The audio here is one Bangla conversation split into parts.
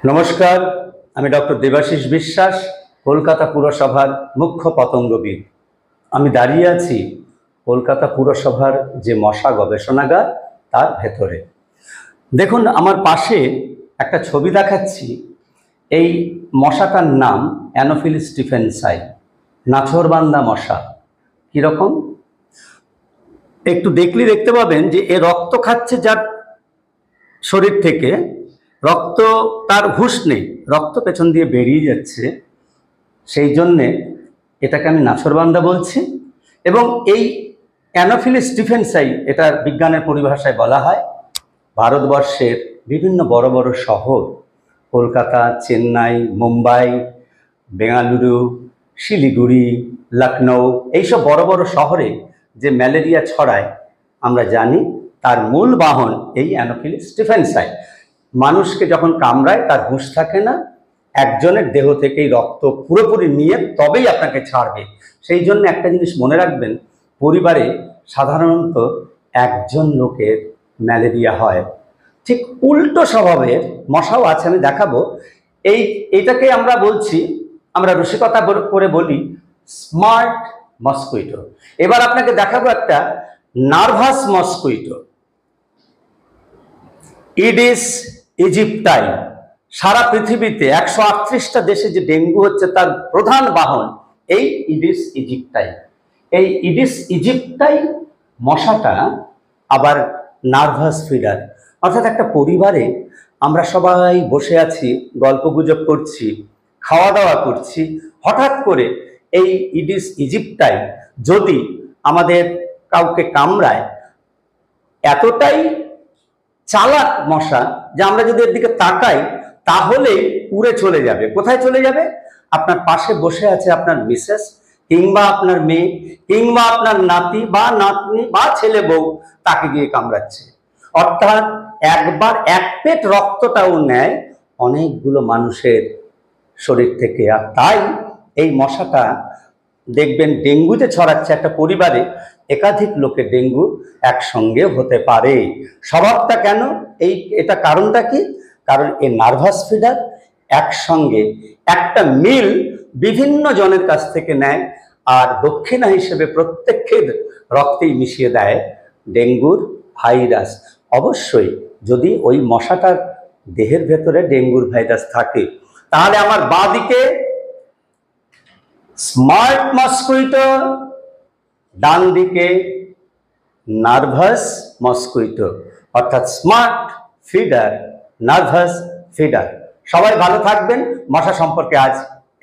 নমস্কার, আমি ডক্টর দেবাশিস বিশ্বাস, কলকাতা পুরসভার মুখ্য পতঙ্গবিদ। আমি দাঁড়িয়ে আছি কলকাতা পুরসভার যে মশা গবেষণাগার তার ভেতরে। দেখুন, আমার পাশে একটা ছবি দেখাচ্ছি। এই মশাটার নাম অ্যানোফিলিস স্টিফেনসাই, নাছোড়বান্দা মশা। কীরকম একটু দেখলেই দেখতে পাবেন যে এ রক্ত খাচ্ছে, যার শরীর থেকে রক্ত, তার হুঁশ নেই, রক্ত পেছন দিয়ে বেরিয়ে যাচ্ছে। সেই জন্যে এটাকে আমি নাছোড়বান্দা বলছি। এবং এই অ্যানোফিলিস স্টিফেনসাই, এটার বিজ্ঞানের পরিভাষায় বলা হয় ভারতবর্ষের বিভিন্ন বড় বড় শহর, কলকাতা, চেন্নাই, মুম্বাই, বেঙ্গালুরু, শিলিগুড়ি, লখনৌ, এইসব বড় বড় শহরে যে ম্যালেরিয়া ছড়ায় আমরা জানি, তার মূল বাহন এই অ্যানোফিলিস স্টিফেনসাই। মানুষকে যখন কামড়ায় তার হুঁশ থাকে না, একজনের দেহ থেকেই রক্ত পুরোপুরি নিয়ে তবেই আপনাকে ছাড়বে। সেই জন্য একটা জিনিস মনে রাখবেন, পরিবারে সাধারণত একজন লোকের ম্যালেরিয়া হয়। ঠিক উল্টো স্বভাবের মশাও আছে, আমি দেখাবো। এইটাকে আমরা বলছি, আমরা রসিকতা করে বলি স্মার্ট মস্কুইটো। এবার আপনাকে দেখাবো একটা নার্ভাস মস্কুইটো, ইডিস ইজিপ্টাই। সারা পৃথিবীতে 138টা দেশে যে ডেঙ্গু হচ্ছে তার প্রধান বাহন এই ইডিস ইজিপ্টাই। এই ইডিস ইজিপ্টাই মশাটা আবার নার্ভাস ফিডার, অর্থাৎ একটা পরিবারে আমরা সবাই বসে আছি, গল্পগুজব করছি, খাওয়া দাওয়া করছি, হঠাৎ করে এই ইডিস ইজিপ্টাই যদি আমাদের কাউকে কামড়ায়, এতটাই চালাক মশা যে আমরা যদি এর দিকে তাকাই তাহলে উড়ে চলে যাবে। কোথায় চলে যাবে? আপনার পাশে বসে আছে আপনার মিসেস, কিংবা আপনার মেয়ে, কিংবা আপনার নাতি বা নাতনি বা ছেলে বউ, তাকে গিয়ে কামড়াচ্ছে। অর্থাৎ একবার এক পেট রক্তটাও নেয় অনেকগুলো মানুষের শরীর থেকে। আর তাই এই মশাটা দেখবেন ডেঙ্গুতে ছড়াচ্ছে। একটা পরিবারে একাধিক লোকের ডেঙ্গু একসঙ্গে হতে পারে। স্বভাবটা কেন? এটা কারণটা কি? কারণ এই নার্ভাস ফিডার একসঙ্গে একটা মিল বিভিন্ন জনের কাছ থেকে নেয়, আর দক্ষিণা হিসেবে প্রত্যেকের রক্তেই মিশিয়ে দেয় ডেঙ্গুর ভাইরাস। অবশ্যই যদি ওই মশাটার দেহের ভেতরে ডেঙ্গুর ভাইরাস থাকে, তাহলে আমার বাঁ দিকে স্মার্ট মস্কুইটো, ডান দিকে নার্ভাস মস্কুইটো, অর্থাৎ স্মার্ট ফিডার, নার্ভাস ফিডার। সবাই ভালো থাকবেন। মশা সম্পর্কে আজ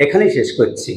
এখানেই শেষ করছি।